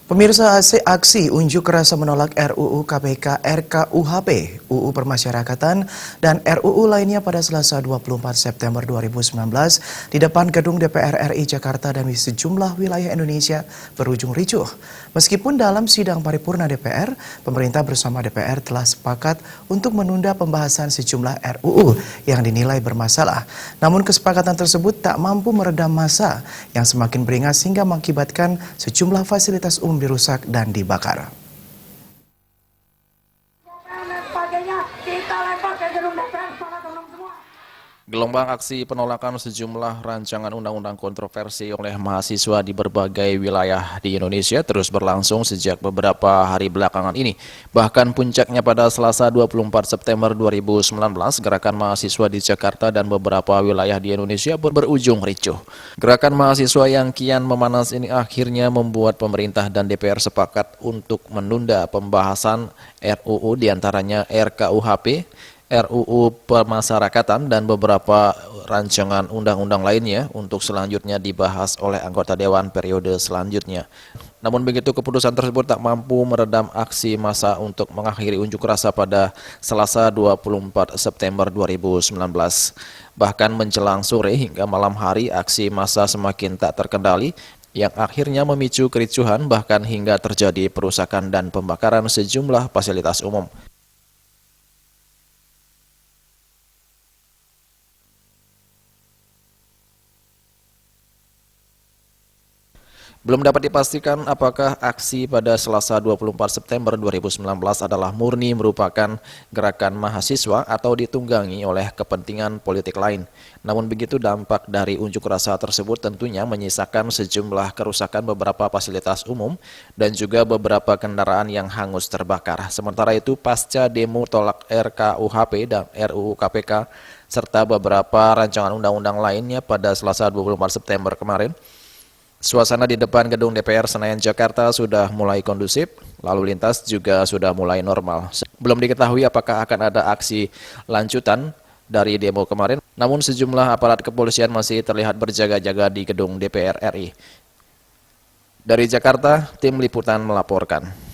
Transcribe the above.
Pemirsa, aksi unjuk rasa menolak RUU KPK, RKUHP, UU Permasyarakatan, dan RUU lainnya pada Selasa 24 September 2019 di depan gedung DPR RI Jakarta dan di sejumlah wilayah Indonesia berujung ricuh. Meskipun dalam sidang paripurna DPR, pemerintah bersama DPR telah sepakat untuk menunda pembahasan sejumlah RUU yang dinilai bermasalah. Namun kesepakatan tersebut tak mampu meredam massa yang semakin beringas hingga mengakibatkan sejumlah fasilitas umum dirusak dan dibakar. Gelombang aksi penolakan sejumlah rancangan undang-undang kontroversi oleh mahasiswa di berbagai wilayah di Indonesia terus berlangsung sejak beberapa hari belakangan ini. Bahkan puncaknya pada Selasa 24 September 2019, gerakan mahasiswa di Jakarta dan beberapa wilayah di Indonesia berujung ricuh. Gerakan mahasiswa yang kian memanas ini akhirnya membuat pemerintah dan DPR sepakat untuk menunda pembahasan RUU diantaranya RKUHP, RUU Permasyarakatan, dan beberapa rancangan undang-undang lainnya untuk selanjutnya dibahas oleh anggota Dewan periode selanjutnya. Namun begitu, keputusan tersebut tak mampu meredam aksi massa untuk mengakhiri unjuk rasa pada Selasa 24 September 2019. Bahkan menjelang sore hingga malam hari, aksi massa semakin tak terkendali yang akhirnya memicu kericuhan bahkan hingga terjadi perusakan dan pembakaran sejumlah fasilitas umum. Belum dapat dipastikan apakah aksi pada Selasa 24 September 2019 adalah murni merupakan gerakan mahasiswa atau ditunggangi oleh kepentingan politik lain. Namun begitu, dampak dari unjuk rasa tersebut tentunya menyisakan sejumlah kerusakan beberapa fasilitas umum dan juga beberapa kendaraan yang hangus terbakar. Sementara itu, pasca demo tolak RKUHP dan RUU KPK serta beberapa rancangan undang-undang lainnya pada Selasa 24 September kemarin, suasana di depan gedung DPR Senayan Jakarta sudah mulai kondusif, lalu lintas juga sudah mulai normal. Belum diketahui apakah akan ada aksi lanjutan dari demo kemarin, namun sejumlah aparat kepolisian masih terlihat berjaga-jaga di gedung DPR RI. Dari Jakarta, tim liputan melaporkan.